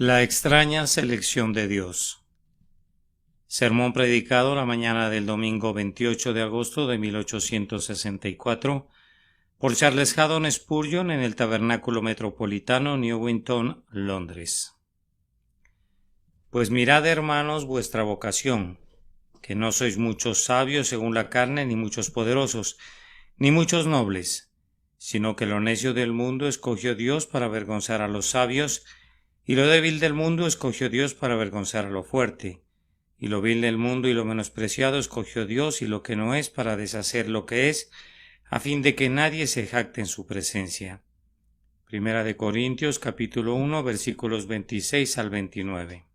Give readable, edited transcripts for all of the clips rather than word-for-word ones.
La extraña selección de Dios. Sermón predicado la mañana del domingo 28 de agosto de 1864 por Charles Haddon Spurgeon en el Tabernáculo Metropolitano, Newington, Londres. Pues mirad, hermanos, vuestra vocación, que no sois muchos sabios según la carne, ni muchos poderosos, ni muchos nobles, sino que lo necio del mundo escogió Dios para avergonzar a los sabios, y lo débil del mundo escogió Dios para avergonzar a lo fuerte, y lo vil del mundo y lo menospreciado escogió Dios y lo que no es para deshacer lo que es, a fin de que nadie se jacte en su presencia. Primera de Corintios capítulo 1 versículos 26 al 29.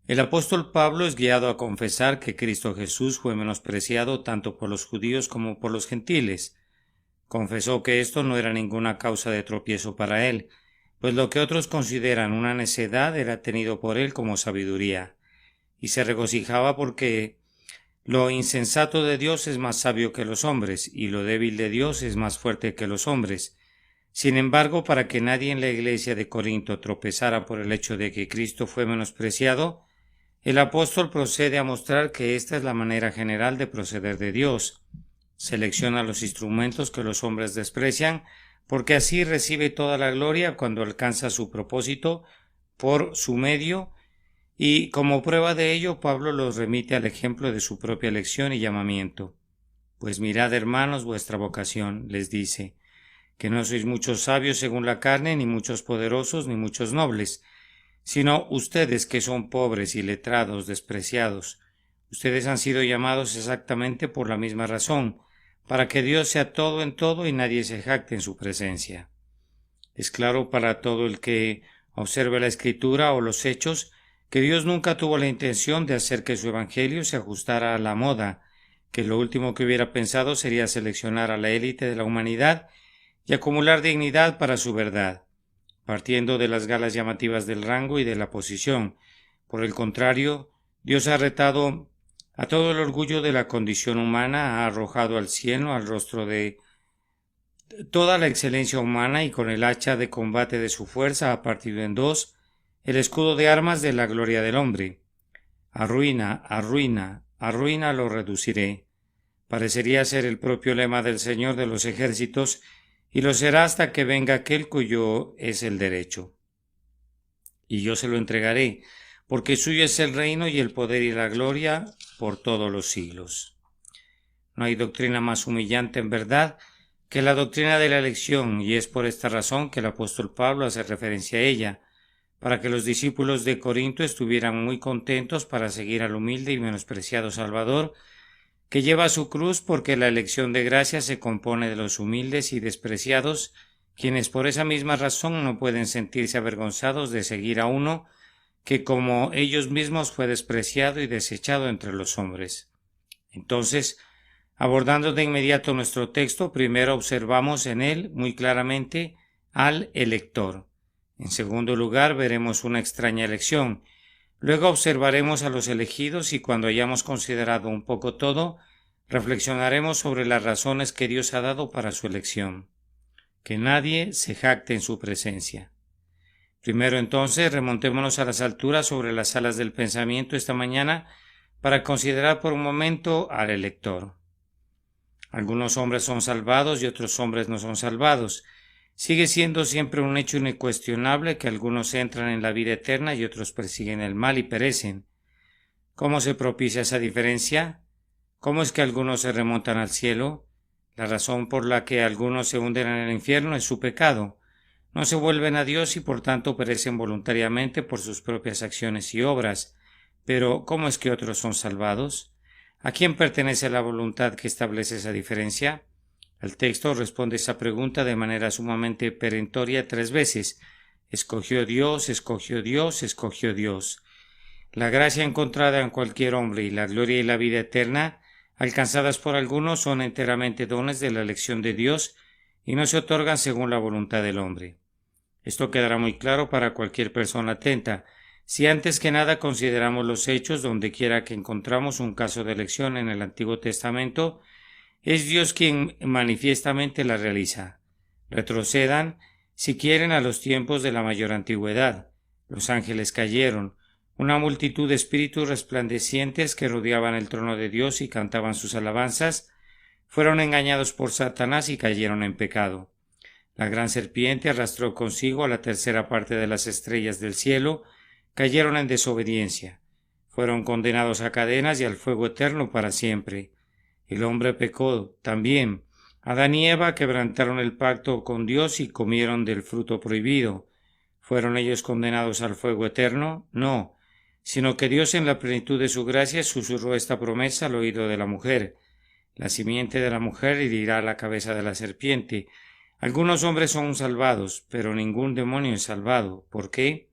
El apóstol Pablo es guiado a confesar que Cristo Jesús fue menospreciado tanto por los judíos como por los gentiles. Confesó que esto no era ninguna causa de tropiezo para él, pues lo que otros consideran una necedad era tenido por él como sabiduría, y se regocijaba porque lo insensato de Dios es más sabio que los hombres, y lo débil de Dios es más fuerte que los hombres. Sin embargo, para que nadie en la iglesia de Corinto tropezara por el hecho de que Cristo fue menospreciado, el apóstol procede a mostrar que esta es la manera general de proceder de Dios. Selecciona los instrumentos que los hombres desprecian, porque así recibe toda la gloria cuando alcanza su propósito por su medio, y como prueba de ello Pablo los remite al ejemplo de su propia elección y llamamiento. Pues mirad, hermanos, vuestra vocación, les dice, que no sois muchos sabios según la carne, ni muchos poderosos, ni muchos nobles, sino ustedes que son pobres y letrados, despreciados. Ustedes han sido llamados exactamente por la misma razón, para que Dios sea todo en todo y nadie se jacte en su presencia. Es claro para todo el que observe la Escritura o los Hechos que Dios nunca tuvo la intención de hacer que su Evangelio se ajustara a la moda, que lo último que hubiera pensado sería seleccionar a la élite de la humanidad y acumular dignidad para su verdad, partiendo de las galas llamativas del rango y de la posición. Por el contrario, Dios ha retado a todo el orgullo de la condición humana, ha arrojado al cielo, al rostro de toda la excelencia humana, y con el hacha de combate de su fuerza ha partido en dos el escudo de armas de la gloria del hombre. Arruina, arruina, arruina lo reduciré. Parecería ser el propio lema del Señor de los ejércitos, y lo será hasta que venga aquel cuyo es el derecho. Y yo se lo entregaré, porque suyo es el reino y el poder y la gloria por todos los siglos. No hay doctrina más humillante en verdad que la doctrina de la elección, y es por esta razón que el apóstol Pablo hace referencia a ella, para que los discípulos de Corinto estuvieran muy contentos para seguir al humilde y menospreciado Salvador, que lleva su cruz, porque la elección de gracia se compone de los humildes y despreciados, quienes por esa misma razón no pueden sentirse avergonzados de seguir a uno que como ellos mismos fue despreciado y desechado entre los hombres. Entonces, abordando de inmediato nuestro texto, primero observamos en él muy claramente al elector. En segundo lugar, veremos una extraña elección. Luego observaremos a los elegidos y cuando hayamos considerado un poco todo, reflexionaremos sobre las razones que Dios ha dado para su elección. Que nadie se jacte en su presencia. Primero entonces, remontémonos a las alturas sobre las alas del pensamiento esta mañana para considerar por un momento al elector. Algunos hombres son salvados y otros hombres no son salvados. Sigue siendo siempre un hecho incuestionable que algunos entran en la vida eterna y otros persiguen el mal y perecen. ¿Cómo se propicia esa diferencia? ¿Cómo es que algunos se remontan al cielo? La razón por la que algunos se hunden en el infierno es su pecado. No se vuelven a Dios y por tanto perecen voluntariamente por sus propias acciones y obras. Pero ¿cómo es que otros son salvados? ¿A quién pertenece la voluntad que establece esa diferencia? El texto responde esa pregunta de manera sumamente perentoria 3 veces. Escogió Dios, escogió Dios, escogió Dios. La gracia encontrada en cualquier hombre y la gloria y la vida eterna alcanzadas por algunos son enteramente dones de la elección de Dios y no se otorgan según la voluntad del hombre. Esto quedará muy claro para cualquier persona atenta, si antes que nada consideramos los hechos donde quiera que encontramos un caso de elección en el Antiguo Testamento, es Dios quien manifiestamente la realiza. Retrocedan si quieren a los tiempos de la mayor antigüedad. Los ángeles cayeron, una multitud de espíritus resplandecientes que rodeaban el trono de Dios y cantaban sus alabanzas, fueron engañados por Satanás y cayeron en pecado. La gran serpiente arrastró consigo a la tercera parte de las estrellas del cielo, cayeron en desobediencia, fueron condenados a cadenas y al fuego eterno para siempre. El hombre pecó también. Adán y Eva quebrantaron el pacto con Dios y comieron del fruto prohibido. ¿Fueron ellos condenados al fuego eterno? No, sino que Dios en la plenitud de su gracia susurró esta promesa al oído de la mujer. La simiente de la mujer herirá la cabeza de la serpiente. Algunos hombres son salvados, pero ningún demonio es salvado. ¿Por qué?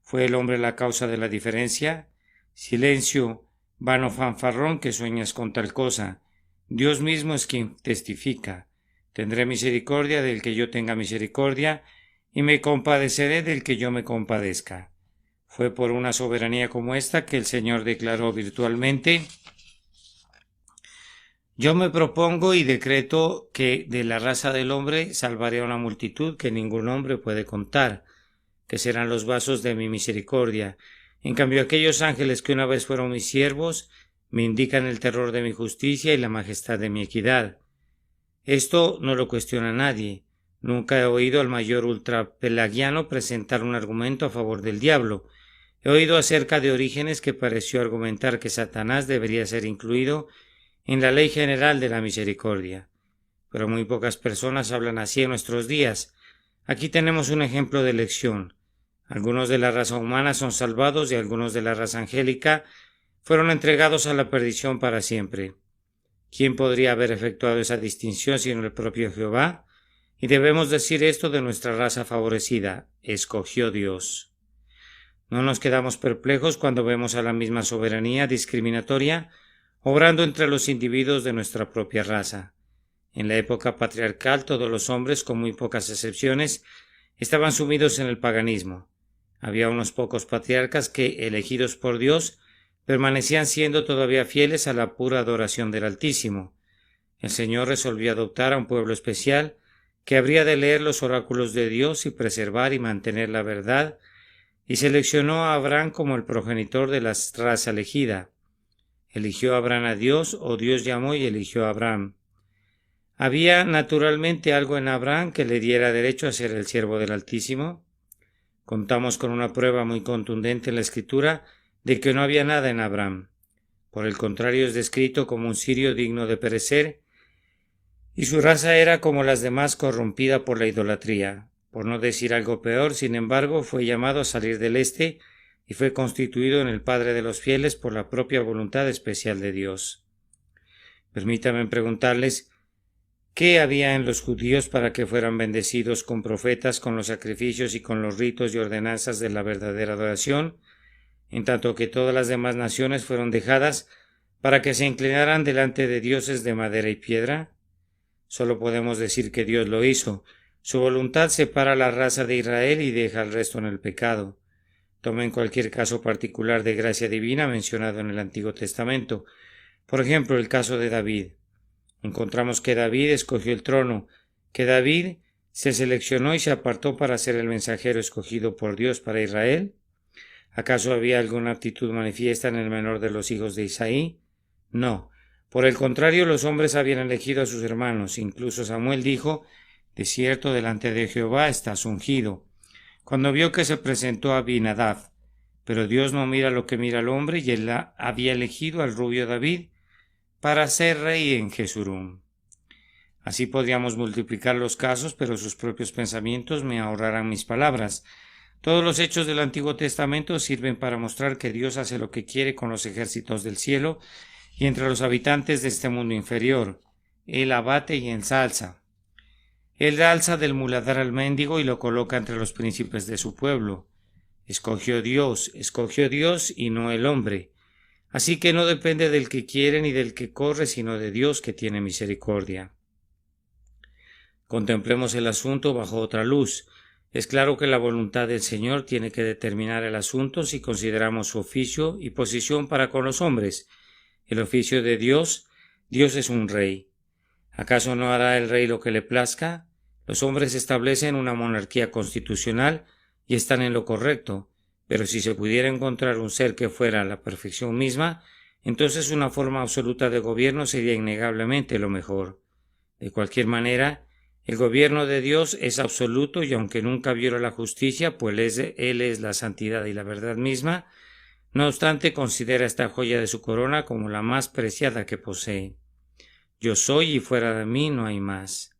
¿Fue el hombre la causa de la diferencia? Silencio, vano fanfarrón que sueñas con tal cosa. Dios mismo es quien testifica. Tendré misericordia del que yo tenga misericordia, y me compadeceré del que yo me compadezca. Fue por una soberanía como esta que el Señor declaró virtualmente: yo me propongo y decreto que de la raza del hombre salvaré a una multitud que ningún hombre puede contar, que serán los vasos de mi misericordia. En cambio, aquellos ángeles que una vez fueron mis siervos me indican el terror de mi justicia y la majestad de mi equidad. Esto no lo cuestiona nadie. Nunca he oído al mayor ultrapelagiano presentar un argumento a favor del diablo. He oído acerca de Orígenes que pareció argumentar que Satanás debería ser incluido en la ley general de la misericordia. Pero muy pocas personas hablan así en nuestros días. Aquí tenemos un ejemplo de elección. Algunos de la raza humana son salvados y algunos de la raza angélica fueron entregados a la perdición para siempre. ¿Quién podría haber efectuado esa distinción sino el propio Jehová? Y debemos decir esto de nuestra raza favorecida: escogió Dios. No nos quedamos perplejos cuando vemos a la misma soberanía discriminatoria obrando entre los individuos de nuestra propia raza. En la época patriarcal todos los hombres, con muy pocas excepciones, estaban sumidos en el paganismo. Había unos pocos patriarcas que, elegidos por Dios, permanecían siendo todavía fieles a la pura adoración del Altísimo. El Señor resolvió adoptar a un pueblo especial que habría de leer los oráculos de Dios y preservar y mantener la verdad, y seleccionó a Abraham como el progenitor de la raza elegida. ¿Eligió Abraham a Dios o Dios llamó y eligió a Abraham? ¿Había naturalmente algo en Abraham que le diera derecho a ser el siervo del Altísimo? Contamos con una prueba muy contundente en la Escritura de que no había nada en Abraham. Por el contrario, es descrito como un sirio digno de perecer, y su raza era como las demás corrompida por la idolatría. Por no decir algo peor, sin embargo, fue llamado a salir del este y fue constituido en el padre de los fieles por la propia voluntad especial de Dios. Permítanme preguntarles, ¿qué había en los judíos para que fueran bendecidos con profetas, con los sacrificios y con los ritos y ordenanzas de la verdadera adoración, en tanto que todas las demás naciones fueron dejadas para que se inclinaran delante de dioses de madera y piedra? Solo podemos decir que Dios lo hizo. Su voluntad separa a la raza de Israel y deja al resto en el pecado. Tomen cualquier caso particular de gracia divina mencionado en el Antiguo Testamento. Por ejemplo, el caso de David. Encontramos que David escogió el trono, que David se seleccionó y se apartó para ser el mensajero escogido por Dios para Israel. ¿Acaso había alguna actitud manifiesta en el menor de los hijos de Isaí? No. Por el contrario, los hombres habían elegido a sus hermanos. Incluso Samuel dijo: de cierto, delante de Jehová estás ungido, cuando vio que se presentó a Abinadab. Pero Dios no mira lo que mira el hombre, y él había elegido al rubio David para ser rey en Jesurún. Así podríamos multiplicar los casos, pero sus propios pensamientos me ahorrarán mis palabras. Todos los hechos del Antiguo Testamento sirven para mostrar que Dios hace lo que quiere con los ejércitos del cielo y entre los habitantes de este mundo inferior. Él abate y ensalza. Él alza del muladar al mendigo y lo coloca entre los príncipes de su pueblo. Escogió Dios y no el hombre. Así que no depende del que quiere ni del que corre, sino de Dios que tiene misericordia. Contemplemos el asunto bajo otra luz. Es claro que la voluntad del Señor tiene que determinar el asunto si consideramos su oficio y posición para con los hombres. El oficio de Dios es un rey. ¿Acaso no hará el rey lo que le plazca? Los hombres establecen una monarquía constitucional y están en lo correcto, pero si se pudiera encontrar un ser que fuera la perfección misma, entonces una forma absoluta de gobierno sería innegablemente lo mejor. De cualquier manera, el gobierno de Dios es absoluto y aunque nunca viola la justicia, pues Él es la santidad y la verdad misma, no obstante considera esta joya de su corona como la más preciada que posee. Yo soy y fuera de mí no hay más.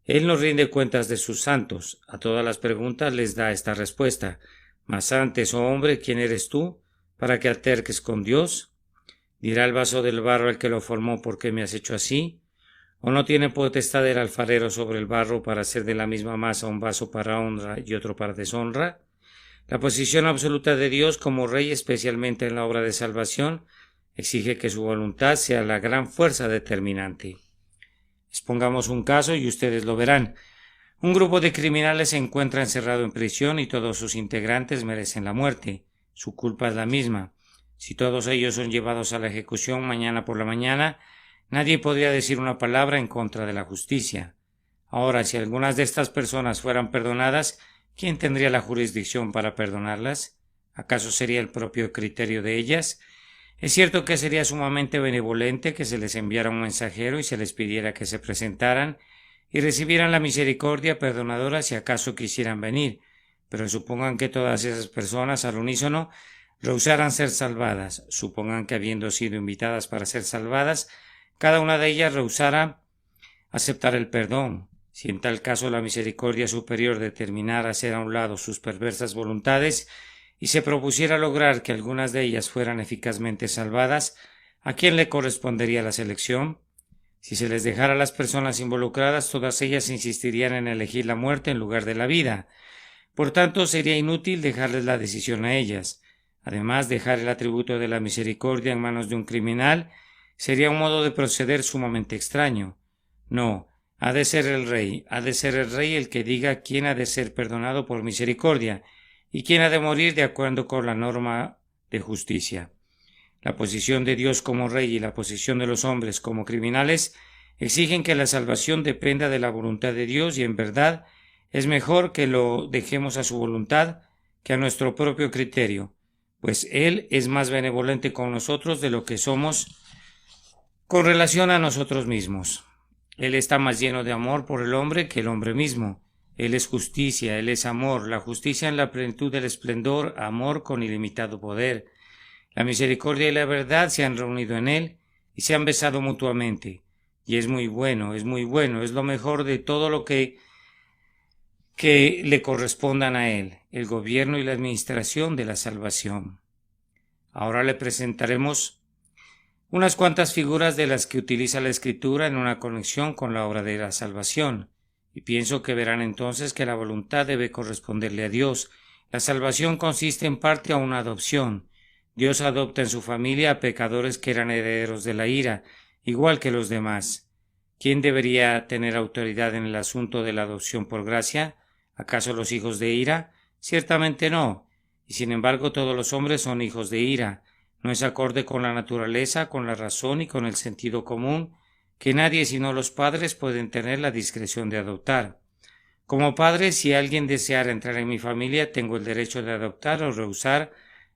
Él nos rinde cuentas de sus santos. A todas las preguntas les da esta respuesta. Mas antes, oh hombre, ¿quién eres tú para que alterques con Dios? ¿Dirá el vaso del barro al que lo formó por qué me has hecho así? ¿O no tiene potestad el alfarero sobre el barro para hacer de la misma masa un vaso para honra y otro para deshonra? La posición absoluta de Dios como Rey, especialmente en la obra de salvación, exige que su voluntad sea la gran fuerza determinante. Expongamos un caso y ustedes lo verán. Un grupo de criminales se encuentra encerrado en prisión y todos sus integrantes merecen la muerte. Su culpa es la misma. Si todos ellos son llevados a la ejecución mañana por la mañana, nadie podría decir una palabra en contra de la justicia. Ahora, si algunas de estas personas fueran perdonadas, ¿quién tendría la jurisdicción para perdonarlas? ¿Acaso sería el propio criterio de ellas? Es cierto que sería sumamente benevolente que se les enviara un mensajero y se les pidiera que se presentaran y recibieran la misericordia perdonadora si acaso quisieran venir, pero supongan que todas esas personas al unísono rehusaran ser salvadas, supongan que habiendo sido invitadas para ser salvadas, cada una de ellas rehusara aceptar el perdón. Si en tal caso la misericordia superior determinara hacer a un lado sus perversas voluntades y se propusiera lograr que algunas de ellas fueran eficazmente salvadas, ¿a quién le correspondería la selección? Si se les dejara a las personas involucradas, todas ellas insistirían en elegir la muerte en lugar de la vida. Por tanto, sería inútil dejarles la decisión a ellas. Además, dejar el atributo de la misericordia en manos de un criminal sería un modo de proceder sumamente extraño. No, ha de ser el rey el que diga quién ha de ser perdonado por misericordia y quién ha de morir de acuerdo con la norma de justicia. La posición de Dios como rey y la posición de los hombres como criminales exigen que la salvación dependa de la voluntad de Dios y en verdad es mejor que lo dejemos a su voluntad que a nuestro propio criterio, pues Él es más benevolente con nosotros de lo que somos con relación a nosotros mismos. Él está más lleno de amor por el hombre que el hombre mismo. Él es justicia, Él es amor, la justicia en la plenitud del esplendor, amor con ilimitado poder. La misericordia y la verdad se han reunido en Él y se han besado mutuamente. Y es muy bueno, es lo mejor de todo lo que le correspondan a Él, el gobierno y la administración de la salvación. Ahora le presentaremos unas cuantas figuras de las que utiliza la Escritura en una conexión con la obra de la salvación, y pienso que verán entonces que la voluntad debe corresponderle a Dios. La salvación consiste en parte a una adopción. Dios adopta en su familia a pecadores que eran herederos de la ira, igual que los demás. ¿Quién debería tener autoridad en el asunto de la adopción por gracia? ¿Acaso los hijos de ira? Ciertamente no. Y sin embargo todos los hombres son hijos de ira. No es acorde con la naturaleza, con la razón y con el sentido común que nadie sino los padres pueden tener la discreción de adoptar. Como padre, si alguien deseara entrar en mi familia, tengo el derecho de adoptar o rehusar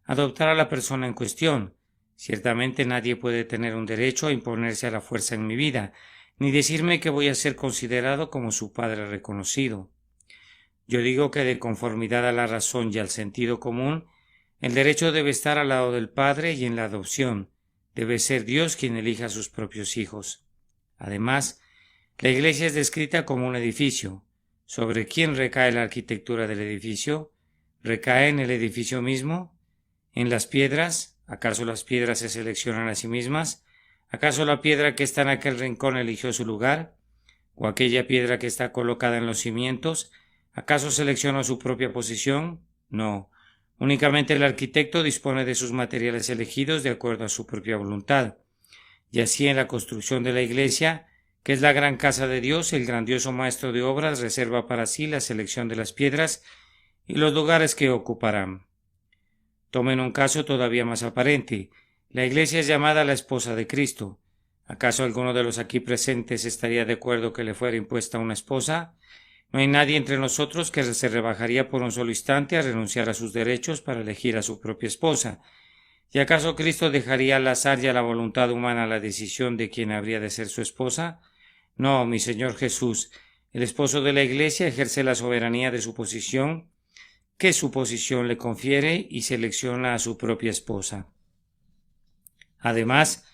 adoptar a la persona en cuestión. Ciertamente nadie puede tener un derecho a imponerse a la fuerza en mi vida, ni decirme que voy a ser considerado como su padre reconocido. Yo digo que de conformidad a la razón y al sentido común, el derecho debe estar al lado del padre y en la adopción debe ser Dios quien elija a sus propios hijos. Además, la Iglesia es descrita como un edificio. ¿Sobre quién recae la arquitectura del edificio? ¿Recae en el edificio mismo? ¿En las piedras? ¿Acaso las piedras se seleccionan a sí mismas? ¿Acaso la piedra que está en aquel rincón eligió su lugar? ¿O aquella piedra que está colocada en los cimientos? ¿Acaso seleccionó su propia posición? No. Únicamente el arquitecto dispone de sus materiales elegidos de acuerdo a su propia voluntad. Y así en la construcción de la Iglesia, que es la gran casa de Dios, el grandioso maestro de obras reserva para sí la selección de las piedras y los lugares que ocuparán. Tomen un caso todavía más aparente. La Iglesia es llamada la esposa de Cristo. ¿Acaso alguno de los aquí presentes estaría de acuerdo que le fuera impuesta una esposa? No hay nadie entre nosotros que se rebajaría por un solo instante a renunciar a sus derechos para elegir a su propia esposa. ¿Y acaso Cristo dejaría al azar y a la voluntad humana la decisión de quién habría de ser su esposa? No, mi Señor Jesús, el esposo de la Iglesia ejerce la soberanía de su posición, que su posición le confiere, y selecciona a su propia esposa. Además,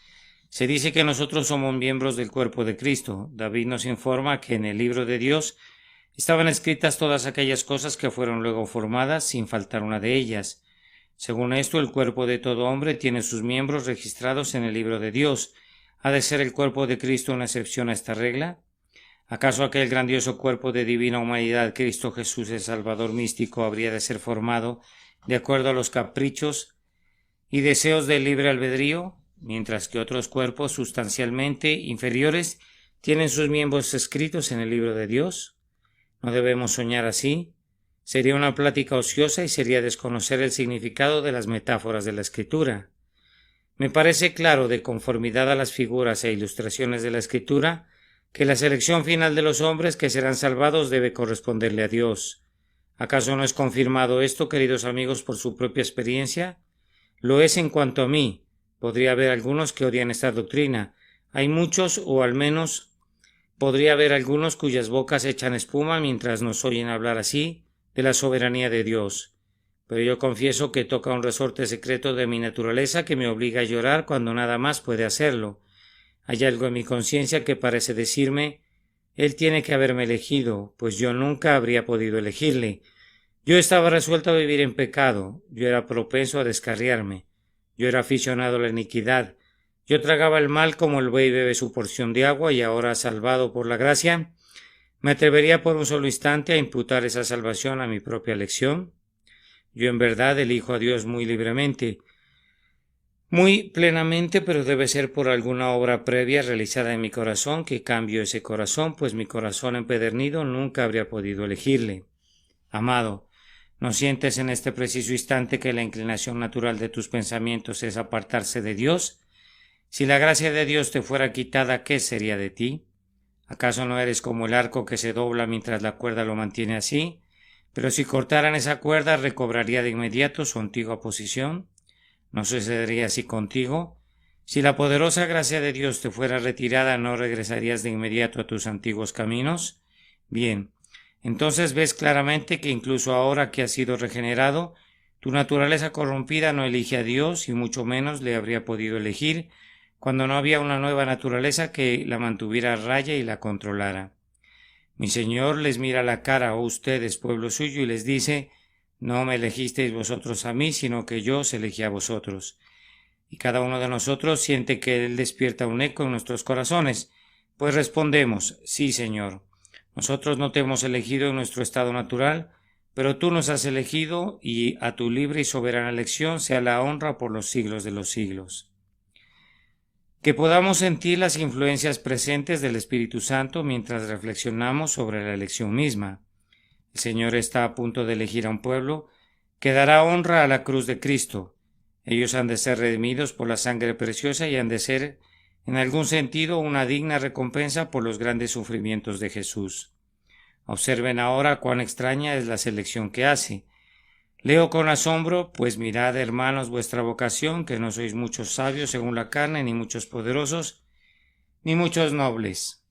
se dice que nosotros somos miembros del cuerpo de Cristo. David nos informa que en el libro de Dios estaban escritas todas aquellas cosas que fueron luego formadas, sin faltar una de ellas. Según esto, el cuerpo de todo hombre tiene sus miembros registrados en el libro de Dios. ¿Ha de ser el cuerpo de Cristo una excepción a esta regla? ¿Acaso aquel grandioso cuerpo de divina humanidad, Cristo Jesús el Salvador místico, habría de ser formado de acuerdo a los caprichos y deseos del libre albedrío, mientras que otros cuerpos sustancialmente inferiores tienen sus miembros escritos en el libro de Dios? ¿No debemos soñar así? Sería una plática ociosa y sería desconocer el significado de las metáforas de la Escritura. Me parece claro, de conformidad a las figuras e ilustraciones de la Escritura, que la selección final de los hombres que serán salvados debe corresponderle a Dios. ¿Acaso no es confirmado esto, queridos amigos, por su propia experiencia? Lo es en cuanto a mí. Podría haber algunos que odian esta doctrina. Hay muchos, o al menos podría haber algunos cuyas bocas echan espuma mientras nos oyen hablar así de la soberanía de Dios. Pero yo confieso que toca un resorte secreto de mi naturaleza que me obliga a llorar cuando nada más puede hacerlo. Hay algo en mi conciencia que parece decirme: él tiene que haberme elegido, pues yo nunca habría podido elegirle. Yo estaba resuelto a vivir en pecado, yo era propenso a descarriarme, yo era aficionado a la iniquidad, yo tragaba el mal como el buey bebe su porción de agua, y ahora, salvado por la gracia, ¿me atrevería por un solo instante a imputar esa salvación a mi propia elección? Yo en verdad elijo a Dios muy libremente, muy plenamente, pero debe ser por alguna obra previa realizada en mi corazón que cambio ese corazón, pues mi corazón empedernido nunca habría podido elegirle. Amado, ¿no sientes en este preciso instante que la inclinación natural de tus pensamientos es apartarse de Dios? Si la gracia de Dios te fuera quitada, ¿qué sería de ti? ¿Acaso no eres como el arco que se dobla mientras la cuerda lo mantiene así? Pero si cortaran esa cuerda, ¿recobraría de inmediato su antigua posición? ¿No sucedería así contigo? Si la poderosa gracia de Dios te fuera retirada, ¿no regresarías de inmediato a tus antiguos caminos? Bien, entonces ves claramente que incluso ahora que has sido regenerado, tu naturaleza corrompida no elige a Dios, y mucho menos le habría podido elegir cuando no había una nueva naturaleza que la mantuviera a raya y la controlara. Mi Señor les mira la cara, oh ustedes, pueblo suyo, y les dice: no me elegisteis vosotros a mí, sino que yo os elegí a vosotros. Y cada uno de nosotros siente que Él despierta un eco en nuestros corazones, pues respondemos: sí, Señor. Nosotros no te hemos elegido en nuestro estado natural, pero tú nos has elegido, y a tu libre y soberana elección sea la honra por los siglos de los siglos. Que podamos sentir las influencias presentes del Espíritu Santo mientras reflexionamos sobre la elección misma. El Señor está a punto de elegir a un pueblo que dará honra a la cruz de Cristo. Ellos han de ser redimidos por la sangre preciosa y han de ser, en algún sentido, una digna recompensa por los grandes sufrimientos de Jesús. Observen ahora cuán extraña es la selección que hace. Leo con asombro: pues mirad, hermanos, vuestra vocación, que no sois muchos sabios según la carne, ni muchos poderosos, ni muchos nobles.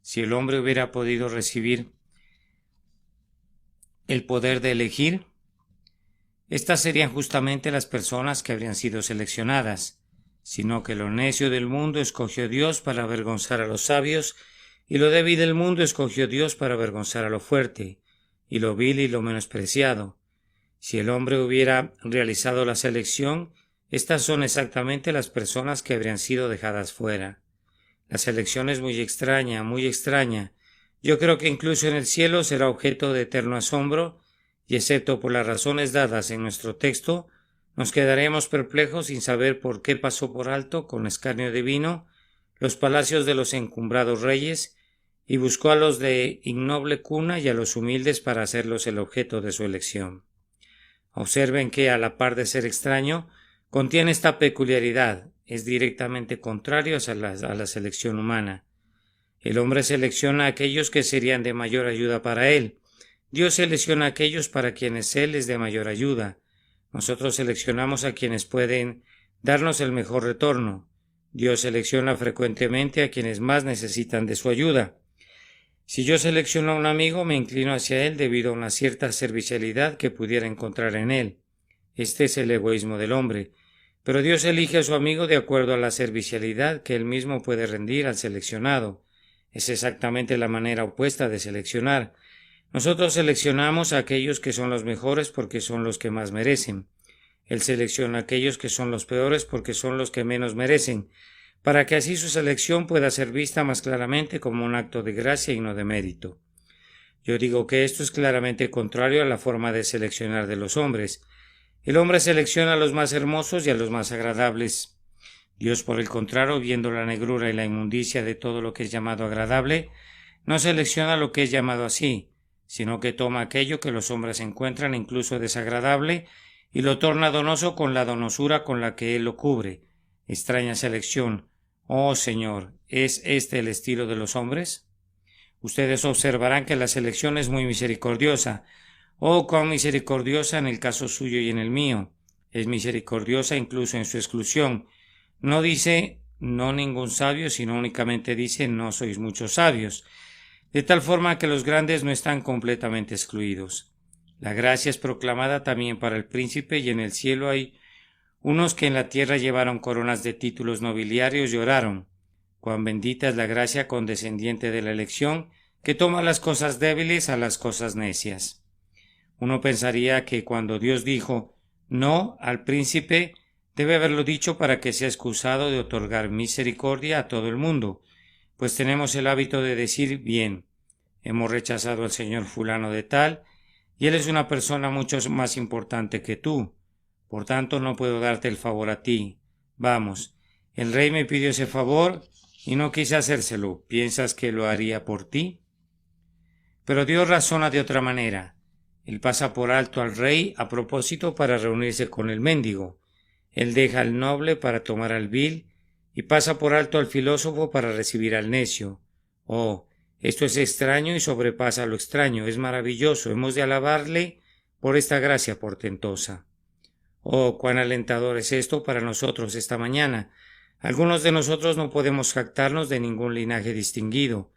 Si el hombre hubiera podido recibir el poder de elegir, estas serían justamente las personas que habrían sido seleccionadas, sino que lo necio del mundo escogió Dios para avergonzar a los sabios, y lo débil del mundo escogió Dios para avergonzar a lo fuerte, y lo vil y lo menospreciado. Si el hombre hubiera realizado la selección, estas son exactamente las personas que habrían sido dejadas fuera. La selección es muy extraña, muy extraña. Yo creo que incluso en el cielo será objeto de eterno asombro, y excepto por las razones dadas en nuestro texto, nos quedaremos perplejos sin saber por qué pasó por alto, con escarnio divino, los palacios de los encumbrados reyes, y buscó a los de ignoble cuna y a los humildes para hacerlos el objeto de su elección. Observen que, a la par de ser extraño, contiene esta peculiaridad: es directamente contrario a la selección humana. El hombre selecciona a aquellos que serían de mayor ayuda para él. Dios selecciona a aquellos para quienes Él es de mayor ayuda. Nosotros seleccionamos a quienes pueden darnos el mejor retorno. Dios selecciona frecuentemente a quienes más necesitan de su ayuda. Si yo selecciono a un amigo, me inclino hacia él debido a una cierta servicialidad que pudiera encontrar en él. Este es el egoísmo del hombre. Pero Dios elige a su amigo de acuerdo a la servicialidad que él mismo puede rendir al seleccionado. Es exactamente la manera opuesta de seleccionar. Nosotros seleccionamos a aquellos que son los mejores porque son los que más merecen. Él selecciona a aquellos que son los peores porque son los que menos merecen, para que así su selección pueda ser vista más claramente como un acto de gracia y no de mérito. Yo digo que esto es claramente contrario a la forma de seleccionar de los hombres. El hombre selecciona a los más hermosos y a los más agradables. Dios, por el contrario, viendo la negrura y la inmundicia de todo lo que es llamado agradable, no selecciona lo que es llamado así, sino que toma aquello que los hombres encuentran incluso desagradable y lo torna donoso con la donosura con la que Él lo cubre. Extraña selección. Oh Señor, ¿es este el estilo de los hombres? Ustedes observarán que la selección es muy misericordiosa. Oh, cuán misericordiosa en el caso suyo y en el mío. Es misericordiosa incluso en su exclusión. No dice no ningún sabio, sino únicamente dice no sois muchos sabios, de tal forma que los grandes no están completamente excluidos. La gracia es proclamada también para el príncipe, y en el cielo hay unos que en la tierra llevaron coronas de títulos nobiliarios y oraron: cuán bendita es la gracia condescendiente de la elección, que toma las cosas débiles a las cosas necias. Uno pensaría que cuando Dios dijo no al príncipe, debe haberlo dicho para que sea excusado de otorgar misericordia a todo el mundo, pues tenemos el hábito de decir: bien, hemos rechazado al señor fulano de tal, y él es una persona mucho más importante que tú, por tanto no puedo darte el favor a ti. Vamos, el rey me pidió ese favor y no quise hacérselo. ¿Piensas que lo haría por ti? Pero Dios razona de otra manera. Él pasa por alto al rey a propósito para reunirse con el mendigo. Él deja al noble para tomar al vil y pasa por alto al filósofo para recibir al necio. Oh, esto es extraño y sobrepasa lo extraño, es maravilloso, hemos de alabarle por esta gracia portentosa. Oh, cuán alentador es esto para nosotros esta mañana. Algunos de nosotros no podemos jactarnos de ningún linaje distinguido,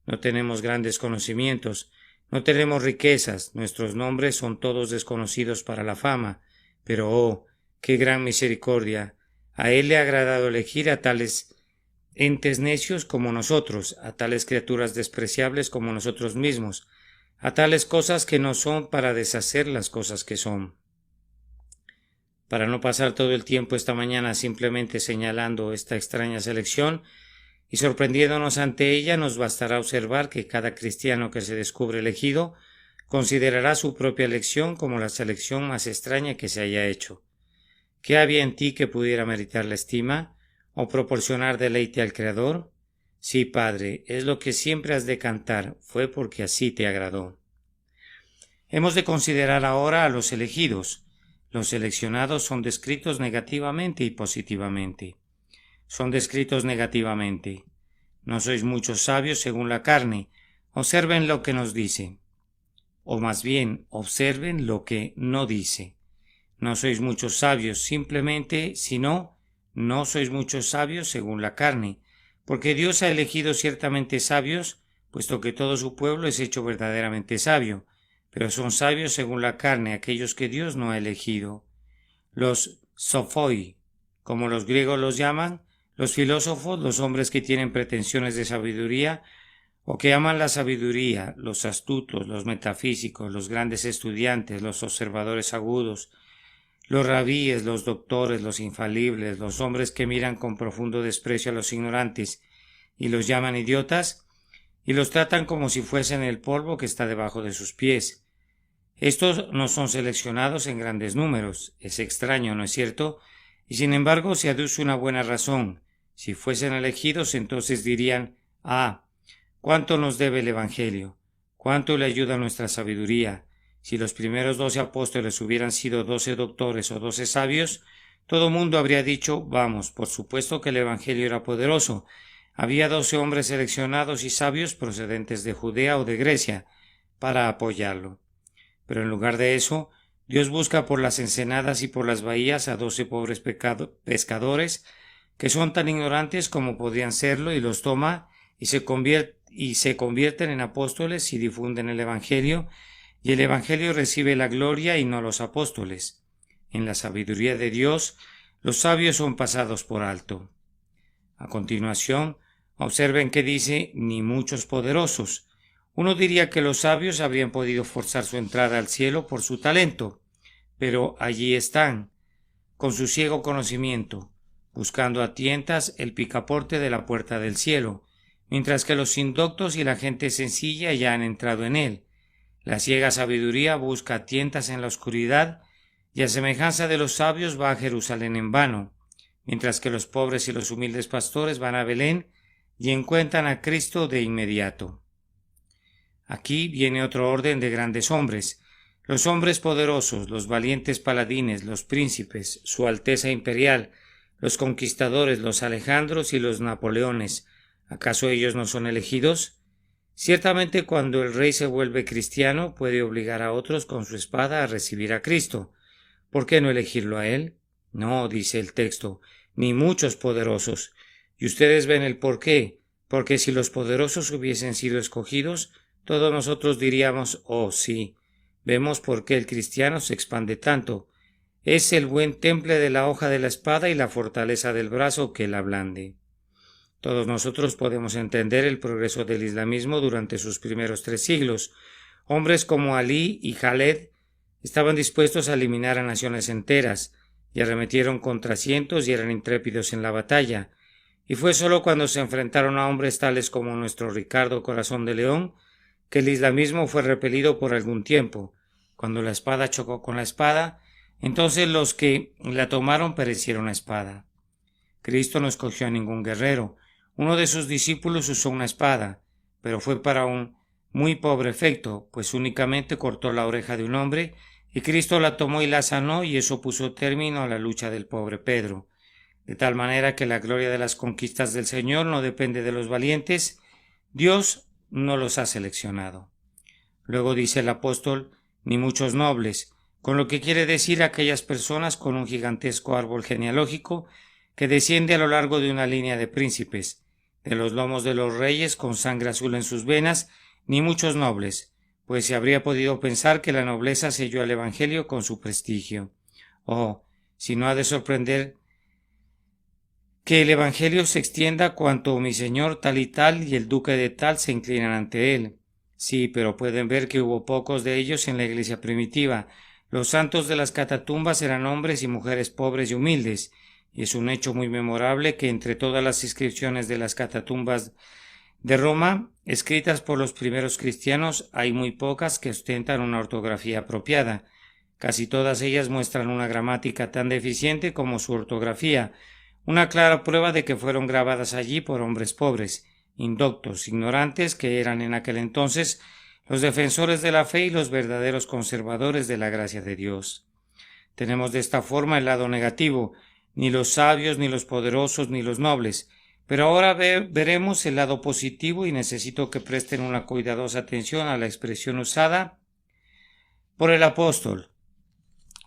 no tenemos grandes conocimientos, no tenemos riquezas, nuestros nombres son todos desconocidos para la fama, pero oh, qué gran misericordia. A él le ha agradado elegir a tales entes necios como nosotros, a tales criaturas despreciables como nosotros mismos, a tales cosas que no son para deshacer las cosas que son. Para no pasar todo el tiempo esta mañana simplemente señalando esta extraña selección y sorprendiéndonos ante ella, nos bastará observar que cada cristiano que se descubre elegido considerará su propia elección como la selección más extraña que se haya hecho. ¿Qué había en ti que pudiera meritar la estima o proporcionar deleite al Creador? Sí, Padre, es lo que siempre has de cantar, fue porque así te agradó. Hemos de considerar ahora a los elegidos. Los seleccionados son descritos negativamente y positivamente. Son descritos negativamente. No sois muchos sabios según la carne. Observen lo que nos dice. O más bien, observen lo que no dice. No sois muchos sabios simplemente, sino no sois muchos sabios según la carne, porque Dios ha elegido ciertamente sabios, puesto que todo su pueblo es hecho verdaderamente sabio, pero son sabios según la carne aquellos que Dios no ha elegido. Los sophoi, como los griegos los llaman, los filósofos, los hombres que tienen pretensiones de sabiduría o que aman la sabiduría, los astutos, los metafísicos, los grandes estudiantes, los observadores agudos, los rabíes, los doctores, los infalibles, los hombres que miran con profundo desprecio a los ignorantes y los llaman idiotas y los tratan como si fuesen el polvo que está debajo de sus pies. Estos no son seleccionados en grandes números. Es extraño, ¿no es cierto? Y sin embargo se aduce una buena razón. Si fuesen elegidos, entonces dirían: ah, ¿cuánto nos debe el Evangelio? ¿Cuánto le ayuda nuestra sabiduría? Si los primeros 12 apóstoles hubieran sido 12 doctores o 12 sabios, todo mundo habría dicho, vamos, por supuesto que el Evangelio era poderoso. Había 12 hombres seleccionados y sabios procedentes de Judea o de Grecia para apoyarlo. Pero en lugar de eso, Dios busca por las ensenadas y por las bahías a 12 pobres pescadores que son tan ignorantes como podían serlo, y los toma y se convierten en apóstoles y difunden el Evangelio, y el Evangelio recibe la gloria y no los apóstoles. En la sabiduría de Dios, los sabios son pasados por alto. A continuación, observen que dice ni muchos poderosos. Uno diría que los sabios habrían podido forzar su entrada al cielo por su talento, pero allí están, con su ciego conocimiento, buscando a tientas el picaporte de la puerta del cielo, mientras que los indoctos y la gente sencilla ya han entrado en él. La ciega sabiduría busca a tientas en la oscuridad, y a semejanza de los sabios va a Jerusalén en vano, mientras que los pobres y los humildes pastores van a Belén y encuentran a Cristo de inmediato. Aquí viene otro orden de grandes hombres, los hombres poderosos, los valientes paladines, los príncipes, su Alteza Imperial, los conquistadores, los Alejandros y los Napoleones. ¿Acaso ellos no son elegidos? Ciertamente, cuando el rey se vuelve cristiano, puede obligar a otros con su espada a recibir a Cristo. ¿Por qué no elegirlo a él? No, dice el texto, ni muchos poderosos. Y ustedes ven el por qué, porque si los poderosos hubiesen sido escogidos, todos nosotros diríamos, oh sí, vemos por qué el cristiano se expande tanto. Es el buen temple de la hoja de la espada y la fortaleza del brazo que la ablande. Todos nosotros podemos entender el progreso del islamismo durante sus primeros 3 siglos. Hombres como Ali y Khaled estaban dispuestos a eliminar a naciones enteras, y arremetieron contra cientos y eran intrépidos en la batalla. Y fue solo cuando se enfrentaron a hombres tales como nuestro Ricardo Corazón de León que el islamismo fue repelido por algún tiempo. Cuando la espada chocó con la espada, entonces los que la tomaron perecieron a espada. Cristo no escogió a ningún guerrero. Uno de sus discípulos usó una espada, pero fue para un muy pobre efecto, pues únicamente cortó la oreja de un hombre, y Cristo la tomó y la sanó, y eso puso término a la lucha del pobre Pedro. De tal manera que la gloria de las conquistas del Señor no depende de los valientes. Dios no los ha seleccionado. Luego dice el apóstol, ni muchos nobles, con lo que quiere decir aquellas personas con un gigantesco árbol genealógico que desciende a lo largo de una línea de príncipes, de los lomos de los reyes con sangre azul en sus venas, ni muchos nobles, pues se habría podido pensar que la nobleza selló al Evangelio con su prestigio. Oh, si no ha de sorprender que el Evangelio se extienda cuanto mi señor tal y el duque de tal se inclinan ante él. Sí, pero pueden ver que hubo pocos de ellos en la iglesia primitiva. Los santos de las catatumbas eran hombres y mujeres pobres y humildes, y es un hecho muy memorable que entre todas las inscripciones de las catatumbas de Roma, escritas por los primeros cristianos, hay muy pocas que ostentan una ortografía apropiada. Casi todas ellas muestran una gramática tan deficiente como su ortografía, una clara prueba de que fueron grabadas allí por hombres pobres, indoctos, ignorantes, que eran en aquel entonces los defensores de la fe y los verdaderos conservadores de la gracia de Dios. Tenemos de esta forma el lado negativo, ni los sabios, ni los poderosos, ni los nobles. Pero ahora veremos el lado positivo, y necesito que presten una cuidadosa atención a la expresión usada por el apóstol,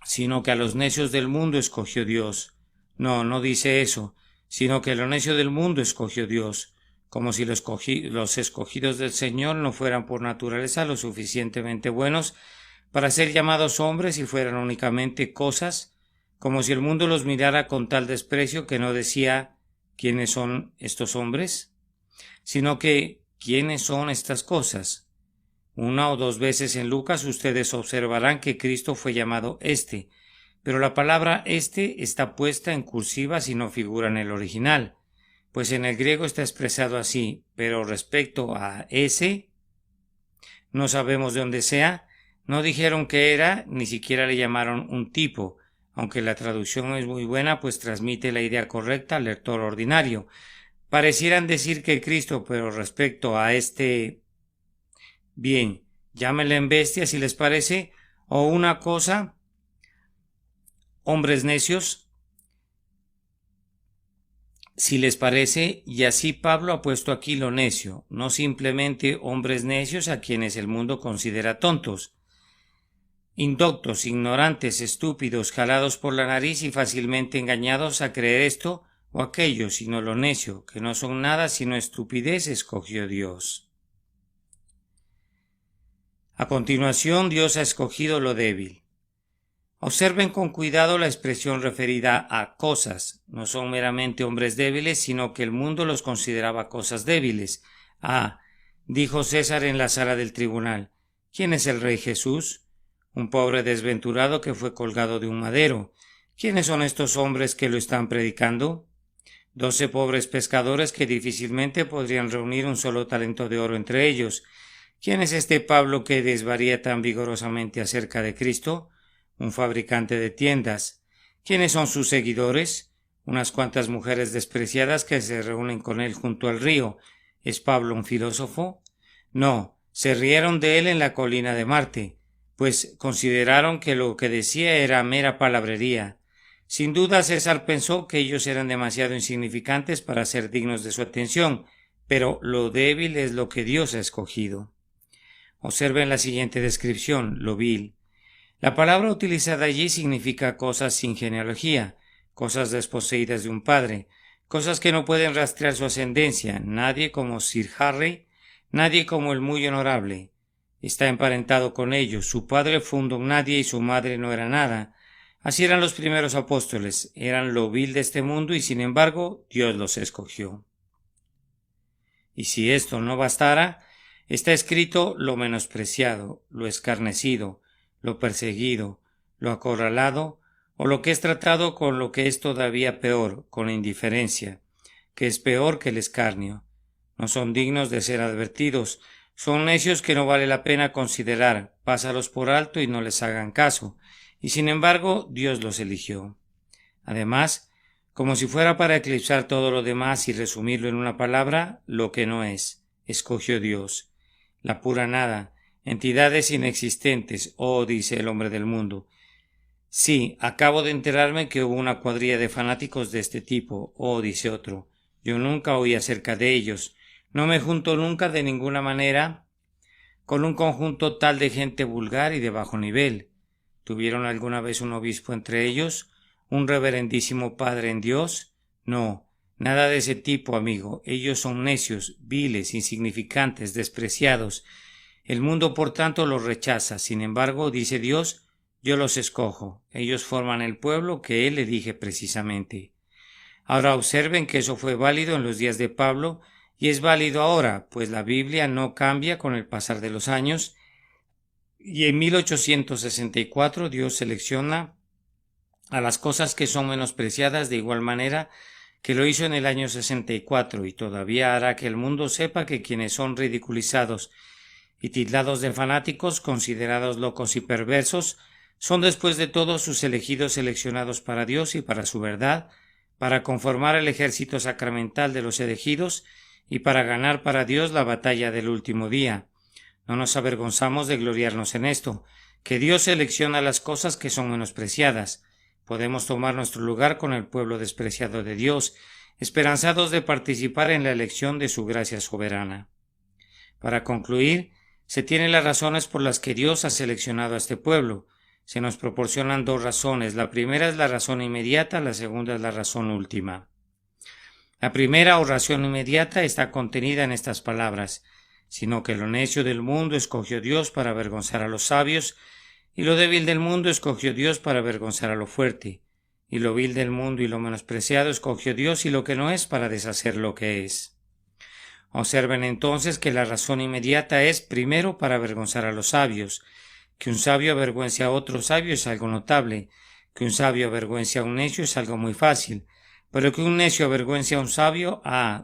sino que a los necios del mundo escogió Dios. No, no dice eso, sino que lo necio del mundo escogió Dios, como si los escogidos del Señor no fueran por naturaleza lo suficientemente buenos para ser llamados hombres y fueran únicamente cosas, como si el mundo los mirara con tal desprecio que no decía ¿quiénes son estos hombres?, sino que ¿quiénes son estas cosas? 1 o 2 veces en Lucas ustedes observarán que Cristo fue llamado este, pero la palabra este está puesta en cursiva si no figura en el original, pues en el griego está expresado así, pero respecto a ese, no sabemos de dónde sea, no dijeron qué era, ni siquiera le llamaron un tipo, aunque la traducción es muy buena, pues transmite la idea correcta al lector ordinario. Parecieran decir que Cristo, pero respecto a este, bien, llámenle en bestia si les parece, o una cosa, hombres necios, Si les parece, y así Pablo ha puesto aquí lo necio, no simplemente hombres necios a quienes el mundo considera tontos, indoctos, ignorantes, estúpidos, jalados por la nariz y fácilmente engañados a creer esto o aquello, sino lo necio, que no son nada sino estupidez, escogió Dios. A continuación, Dios ha escogido lo débil. Observen con cuidado la expresión referida a cosas. No son meramente hombres débiles, sino que el mundo los consideraba cosas débiles. Dijo César en la sala del tribunal, ¿quién es el rey Jesús? Un pobre desventurado que fue colgado de un madero. ¿Quiénes son estos hombres que lo están predicando? 12 pobres pescadores que difícilmente podrían reunir un solo talento de oro entre ellos. ¿Quién es este Pablo que desvaría tan vigorosamente acerca de Cristo? Un fabricante de tiendas. ¿Quiénes son sus seguidores? Unas cuantas mujeres despreciadas que se reúnen con él junto al río. ¿Es Pablo un filósofo? No, se rieron de él en la colina de Marte, pues consideraron que lo que decía era mera palabrería. Sin duda César pensó que ellos eran demasiado insignificantes para ser dignos de su atención, pero lo débil es lo que Dios ha escogido. Observen la siguiente descripción, lo vil. La palabra utilizada allí significa cosas sin genealogía, cosas desposeídas de un padre, cosas que no pueden rastrear su ascendencia, nadie como Sir Harry, nadie como el muy honorable. Está emparentado con ellos, su padre fue un don nadie y su madre no era nada. Así eran los primeros apóstoles, eran lo vil de este mundo y sin embargo Dios los escogió. Y si esto no bastara, está escrito lo menospreciado, lo escarnecido, lo perseguido, lo acorralado, o lo que es tratado con lo que es todavía peor, con indiferencia, que es peor que el escarnio. No son dignos de ser advertidos, son necios que no vale la pena considerar, pásalos por alto y no les hagan caso, y sin embargo Dios los eligió. Además, como si fuera para eclipsar todo lo demás y resumirlo en una palabra, lo que no es, escogió Dios, la pura nada, entidades inexistentes, dice el hombre del mundo. Sí, acabo de enterarme que hubo una cuadrilla de fanáticos de este tipo, dice otro. Yo nunca oí acerca de ellos. No me junto nunca de ninguna manera con un conjunto tal de gente vulgar y de bajo nivel. ¿Tuvieron alguna vez un obispo entre ellos? ¿Un reverendísimo padre en Dios? No, nada de ese tipo, amigo. Ellos son necios, viles, insignificantes, despreciados. El mundo, por tanto, los rechaza. Sin embargo, dice Dios, yo los escojo. Ellos forman el pueblo que Él elige precisamente. Ahora observen que eso fue válido en los días de Pablo y es válido ahora, pues la Biblia no cambia con el pasar de los años y en 1864 Dios selecciona a las cosas que son menospreciadas de igual manera que lo hizo en el año 64 y todavía hará que el mundo sepa que quienes son ridiculizados y tildados de fanáticos, considerados locos y perversos, son después de todo sus elegidos seleccionados para Dios y para su verdad, para conformar el ejército sacramental de los elegidos y para ganar para Dios la batalla del último día. No nos avergonzamos de gloriarnos en esto, que Dios selecciona las cosas que son menospreciadas. Podemos tomar nuestro lugar con el pueblo despreciado de Dios, esperanzados de participar en la elección de su gracia soberana. Para concluir, se tienen las razones por las que Dios ha seleccionado a este pueblo. Se nos proporcionan dos razones. La primera es la razón inmediata, la segunda es la razón última. La primera o razón inmediata está contenida en estas palabras, sino que lo necio del mundo escogió Dios para avergonzar a los sabios, y lo débil del mundo escogió Dios para avergonzar a lo fuerte, y lo vil del mundo y lo menospreciado escogió Dios y lo que no es para deshacer lo que es. Observen entonces que la razón inmediata es primero para avergonzar a los sabios. Que un sabio avergüence a otro sabio es algo notable, que un sabio avergüence a un necio es algo muy fácil, pero que un necio avergüence a un sabio,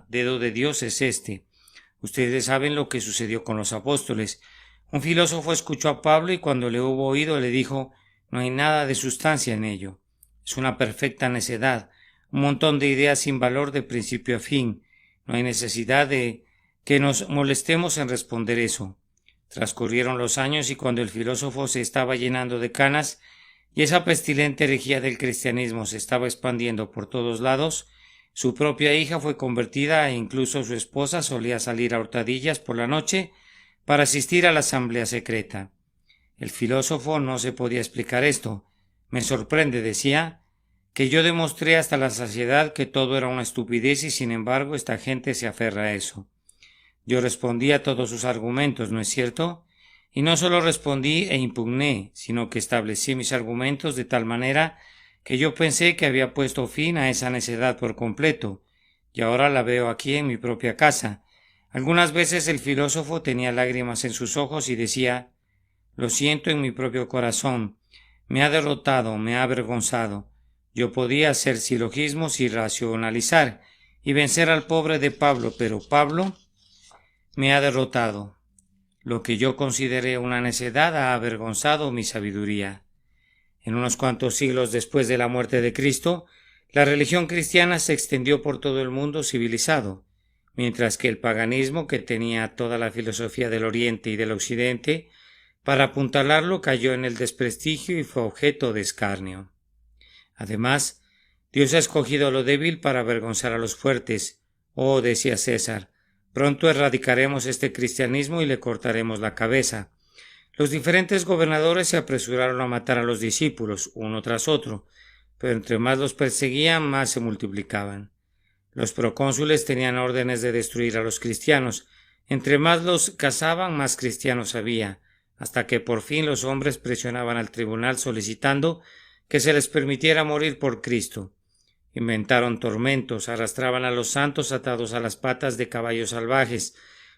dedo de Dios es este. Ustedes saben lo que sucedió con los apóstoles. Un filósofo escuchó a Pablo y cuando le hubo oído le dijo, no hay nada de sustancia en ello. Es una perfecta necedad, un montón de ideas sin valor de principio a fin. No hay necesidad de que nos molestemos en responder eso. Transcurrieron los años y cuando el filósofo se estaba llenando de canas y esa pestilente herejía del cristianismo se estaba expandiendo por todos lados, Su propia hija fue convertida e incluso su esposa solía salir a hurtadillas por la noche para asistir a la asamblea secreta. El filósofo no se podía explicar esto. Me sorprende, decía, que yo demostré hasta la saciedad que todo era una estupidez y sin embargo esta gente se aferra a eso. Yo respondí a todos sus argumentos, ¿no es cierto? Y no solo respondí e impugné, sino que establecí mis argumentos de tal manera que yo pensé que había puesto fin a esa necedad por completo, y ahora la veo aquí en mi propia casa. Algunas veces el filósofo tenía lágrimas en sus ojos y decía: lo siento en mi propio corazón, me ha derrotado, me ha avergonzado. Yo podía hacer silogismos y racionalizar y vencer al pobre de Pablo, pero Pablo me ha derrotado. Lo que yo consideré una necedad ha avergonzado mi sabiduría. En unos cuantos siglos después de la muerte de Cristo, la religión cristiana se extendió por todo el mundo civilizado, mientras que el paganismo, que tenía toda la filosofía del Oriente y del Occidente, para apuntalarlo cayó en el desprestigio y fue objeto de escarnio. Además, Dios ha escogido lo débil para avergonzar a los fuertes. Oh, decía César, pronto erradicaremos este cristianismo y le cortaremos la cabeza. Los diferentes gobernadores se apresuraron a matar a los discípulos, uno tras otro, pero entre más los perseguían, más se multiplicaban. Los procónsules tenían órdenes de destruir a los cristianos. Entre más los cazaban, más cristianos había, hasta que por fin los hombres presionaban al tribunal solicitando que se les permitiera morir por Cristo. Inventaron tormentos, arrastraban a los santos atados a las patas de caballos salvajes,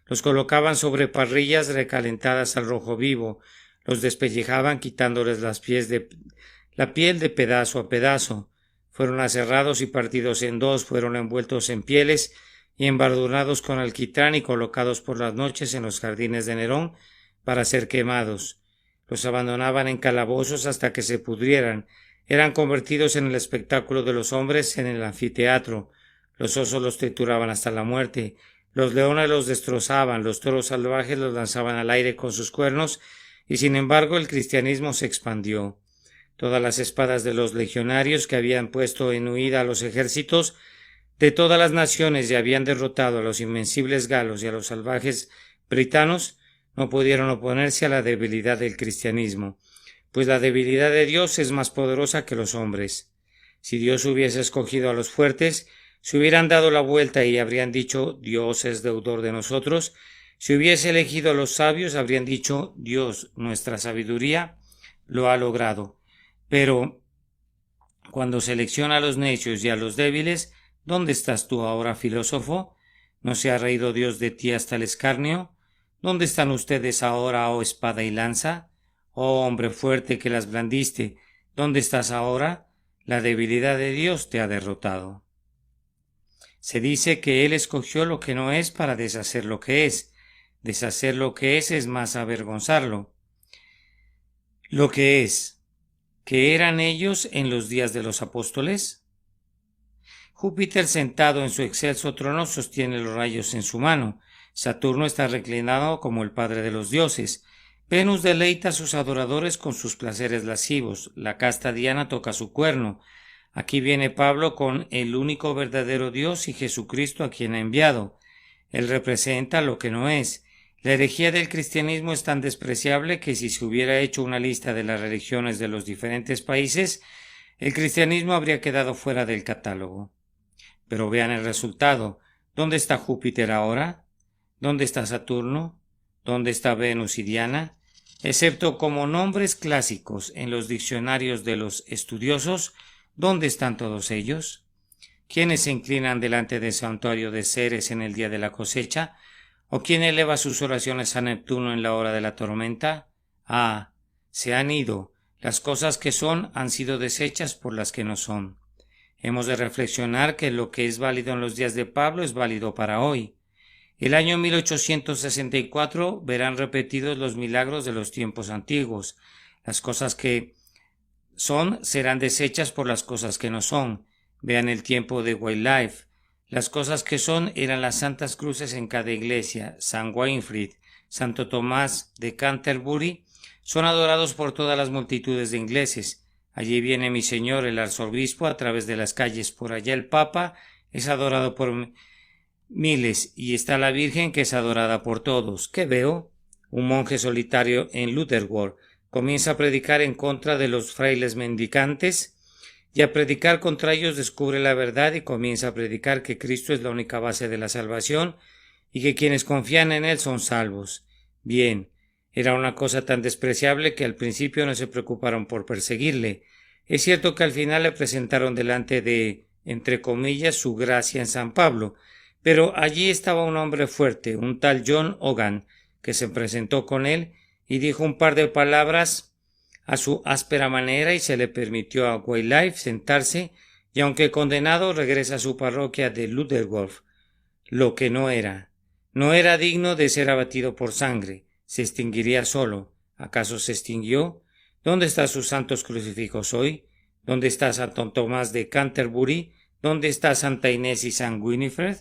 los colocaban sobre parrillas recalentadas al rojo vivo, los despellejaban quitándoles la piel de pedazo a pedazo. Fueron aserrados y partidos en dos, fueron envueltos en pieles y embadurnados con alquitrán y colocados por las noches en los jardines de Nerón para ser quemados. Los abandonaban en calabozos hasta que se pudrieran. Eran convertidos en el espectáculo de los hombres en el anfiteatro. Los osos los trituraban hasta la muerte. Los leones los destrozaban, los toros salvajes los lanzaban al aire con sus cuernos, y sin embargo el cristianismo se expandió. Todas las espadas de los legionarios que habían puesto en huida a los ejércitos de todas las naciones y habían derrotado a los invencibles galos y a los salvajes britanos no pudieron oponerse a la debilidad del cristianismo, pues la debilidad de Dios es más poderosa que los hombres. Si Dios hubiese escogido a los fuertes, se hubieran dado la vuelta y habrían dicho: Dios es deudor de nosotros. Si hubiese elegido a los sabios, habrían dicho: Dios, nuestra sabiduría, lo ha logrado. Pero cuando selecciona a los necios y a los débiles, ¿dónde estás tú ahora, filósofo? ¿No se ha reído Dios de ti hasta el escarnio? ¿Dónde están ustedes ahora, oh espada y lanza? Oh hombre fuerte que las blandiste, ¿dónde estás ahora? La debilidad de Dios te ha derrotado. Se dice que Él escogió lo que no es para deshacer lo que es. Deshacer lo que es más avergonzarlo. Lo que es, ¿qué eran ellos en los días de los apóstoles? Júpiter, sentado en su excelso trono, sostiene los rayos en su mano. Saturno está reclinado como el padre de los dioses. Venus deleita a sus adoradores con sus placeres lascivos. La casta Diana toca su cuerno. Aquí viene Pablo con el único verdadero Dios y Jesucristo a quien ha enviado. Él representa lo que no es. La herejía del cristianismo es tan despreciable que si se hubiera hecho una lista de las religiones de los diferentes países, el cristianismo habría quedado fuera del catálogo. Pero vean el resultado. ¿Dónde está Júpiter ahora? ¿Dónde está Saturno? ¿Dónde está Venus y Diana? Excepto como nombres clásicos en los diccionarios de los estudiosos, ¿dónde están todos ellos? ¿Quiénes se inclinan delante del santuario de Ceres en el día de la cosecha? ¿O quién eleva sus oraciones a Neptuno en la hora de la tormenta? Ah, se han ido. Las cosas que son han sido deshechas por las que no son. Hemos de reflexionar que lo que es válido en los días de Pablo es válido para hoy. El año 1864 verán repetidos los milagros de los tiempos antiguos. Las cosas que son serán deshechas por las cosas que no son. Vean el tiempo de Wycliffe. Las cosas que son eran las santas cruces en cada iglesia. San Winfrid, Santo Tomás de Canterbury son adorados por todas las multitudes de ingleses. Allí viene mi señor el arzobispo a través de las calles, por allá el papa, es adorado por miles, y está la Virgen, que es adorada por todos. ¿Qué veo? Un monje solitario en Lutherworth comienza a predicar en contra de los frailes mendicantes, y a predicar contra ellos descubre la verdad y comienza a predicar que Cristo es la única base de la salvación y que quienes confían en Él son salvos. Bien, era una cosa tan despreciable que al principio no se preocuparon por perseguirle. Es cierto que al final le presentaron delante de, entre comillas, su gracia en San Pablo, pero allí estaba un hombre fuerte, un tal John Hogan, que se presentó con él y dijo un par de palabras a su áspera manera, y se le permitió a Wycliffe sentarse, y aunque condenado regresa a su parroquia de Lutherworth. Lo que no era digno de ser abatido por sangre, se extinguiría solo. ¿Acaso se extinguió? ¿Dónde están sus santos crucifijos hoy? ¿Dónde está Santo Tomás de Canterbury? ¿Dónde está Santa Inés y San Winifred?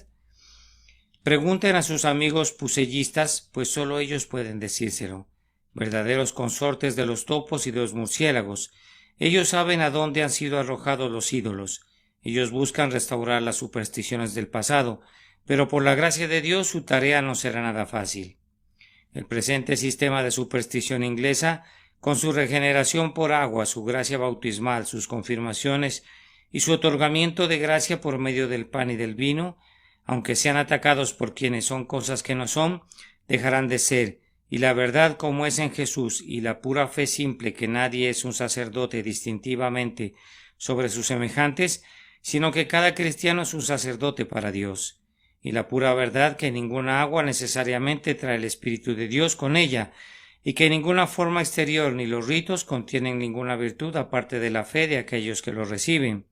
Pregunten a sus amigos pusellistas, pues solo ellos pueden decírselo. Verdaderos consortes de los topos y de los murciélagos. Ellos saben a dónde han sido arrojados los ídolos. Ellos buscan restaurar las supersticiones del pasado, pero por la gracia de Dios su tarea no será nada fácil. El presente sistema de superstición inglesa, con su regeneración por agua, su gracia bautismal, sus confirmaciones y su otorgamiento de gracia por medio del pan y del vino, aunque sean atacados por quienes son cosas que no son, dejarán de ser, y la verdad como es en Jesús y la pura fe simple que nadie es un sacerdote distintivamente sobre sus semejantes, sino que cada cristiano es un sacerdote para Dios, y la pura verdad que ninguna agua necesariamente trae el Espíritu de Dios con ella, y que ninguna forma exterior ni los ritos contienen ninguna virtud aparte de la fe de aquellos que lo reciben.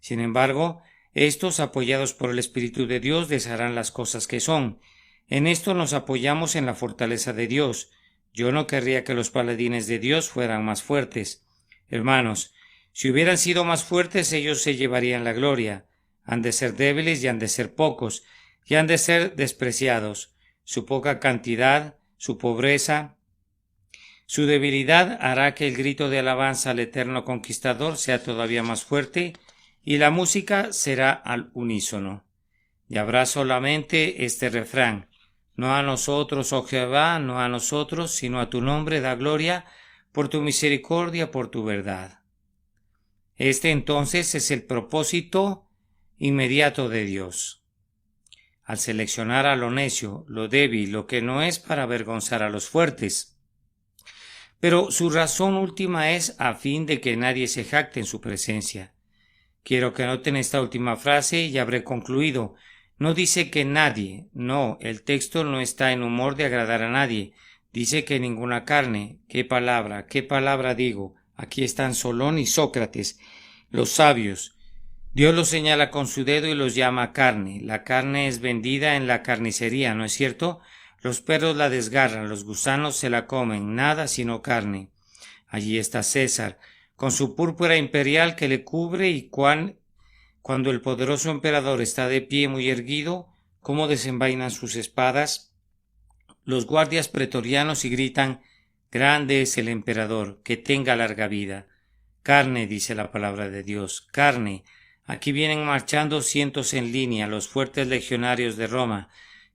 Sin embargo, estos, apoyados por el Espíritu de Dios, desharán las cosas que son. En esto nos apoyamos en la fortaleza de Dios. Yo no querría que los paladines de Dios fueran más fuertes. Hermanos, si hubieran sido más fuertes, ellos se llevarían la gloria. Han de ser débiles y han de ser pocos, y han de ser despreciados. Su poca cantidad, su pobreza, su debilidad hará que el grito de alabanza al eterno conquistador sea todavía más fuerte, y la música será al unísono. Y habrá solamente este refrán: no a nosotros, oh Jehová, no a nosotros, sino a tu nombre da gloria, por tu misericordia, por tu verdad. Este entonces es el propósito inmediato de Dios. Al seleccionar a lo necio, lo débil, lo que no es, para avergonzar a los fuertes. Pero su razón última es a fin de que nadie se jacte en su presencia. Quiero que noten esta última frase y habré concluido. No dice que nadie, no, el texto no está en humor de agradar a nadie. Dice que ninguna carne. ¿Qué palabra digo? Aquí están Solón y Sócrates, los sabios. Dios los señala con su dedo y los llama carne. La carne es vendida en la carnicería, ¿no es cierto? Los perros la desgarran, los gusanos se la comen, nada sino carne. Allí está César, con su púrpura imperial que le cubre, y cuando el poderoso emperador está de pie muy erguido, cómo desenvainan sus espadas los guardias pretorianos y gritan: grande es el emperador, que tenga larga vida. Carne, dice la palabra de Dios, carne. Aquí vienen marchando cientos en línea, los fuertes legionarios de Roma.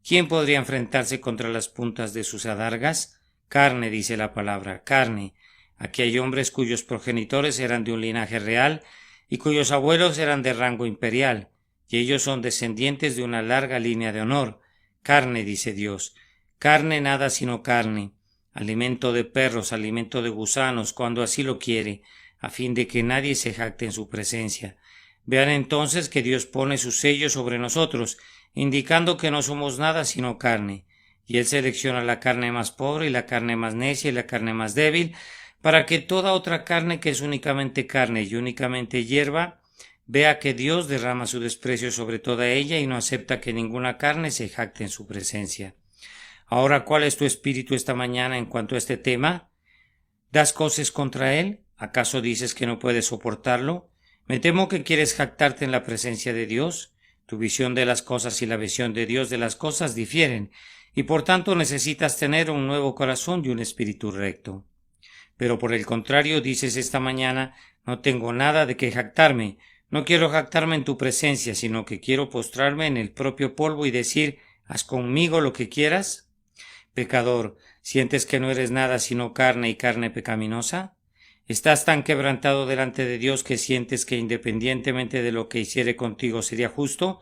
¿Quién podría enfrentarse contra las puntas de sus adargas? Carne, dice la palabra, carne. Aquí hay hombres cuyos progenitores eran de un linaje real y cuyos abuelos eran de rango imperial, y ellos son descendientes de una larga línea de honor. Carne, dice Dios, carne, nada sino carne, alimento de perros, alimento de gusanos, cuando así lo quiere, a fin de que nadie se jacte en su presencia. Vean entonces que Dios pone su sello sobre nosotros, indicando que no somos nada sino carne, y Él selecciona la carne más pobre y la carne más necia y la carne más débil, para que toda otra carne que es únicamente carne y únicamente hierba vea que Dios derrama su desprecio sobre toda ella y no acepta que ninguna carne se jacte en su presencia. Ahora, ¿cuál es tu espíritu esta mañana en cuanto a este tema? ¿Das coces contra él? ¿Acaso dices que no puedes soportarlo? Me temo que quieres jactarte en la presencia de Dios. Tu visión de las cosas y la visión de Dios de las cosas difieren, y por tanto necesitas tener un nuevo corazón y un espíritu recto. Pero por el contrario dices esta mañana: no tengo nada de qué jactarme, No quiero jactarme en tu presencia, sino que quiero postrarme en el propio polvo y decir, haz conmigo lo que quieras. Pecador, ¿sientes que no eres nada sino carne y carne pecaminosa? ¿Estás tan quebrantado delante de Dios que sientes que independientemente de lo que hiciere contigo sería justo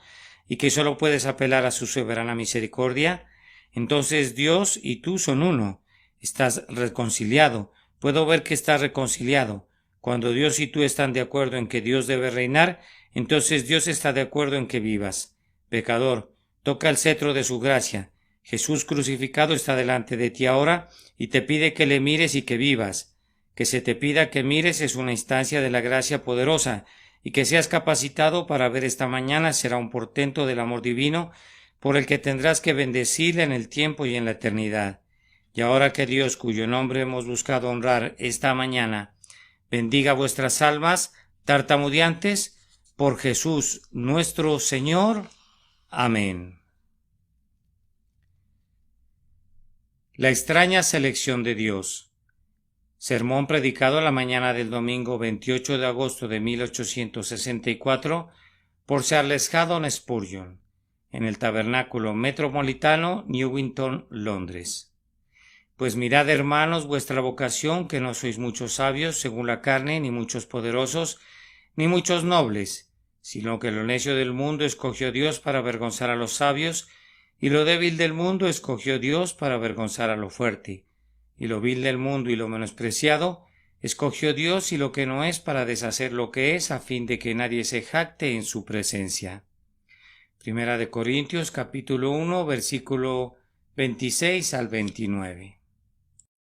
y que solo puedes apelar a su soberana misericordia? Entonces Dios y tú son uno. Estás reconciliado. Puedo ver que estás reconciliado. Cuando Dios y tú están de acuerdo en que Dios debe reinar, entonces Dios está de acuerdo en que vivas. Pecador, toca el cetro de su gracia. Jesús crucificado está delante de ti ahora y te pide que le mires y que vivas. Que se te pida que mires es una instancia de la gracia poderosa, y que seas capacitado para ver esta mañana será un portento del amor divino por el que tendrás que bendecirle en el tiempo y en la eternidad. Y ahora que Dios, cuyo nombre hemos buscado honrar esta mañana, bendiga vuestras almas tartamudeantes por Jesús nuestro Señor. Amén. La extraña selección de Dios. Sermón predicado la mañana del domingo 28 de agosto de 1864 por Charles Haddon Spurgeon, en el Tabernáculo Metropolitano, Newington, Londres. Pues mirad, hermanos, vuestra vocación, que no sois muchos sabios según la carne, ni muchos poderosos, ni muchos nobles, sino que lo necio del mundo escogió Dios para avergonzar a los sabios, y lo débil del mundo escogió Dios para avergonzar a lo fuerte, y lo vil del mundo y lo menospreciado escogió Dios y lo que no es para deshacer lo que es, a fin de que nadie se jacte en su presencia. Primera de Corintios capítulo 1 versículo 26 al 29.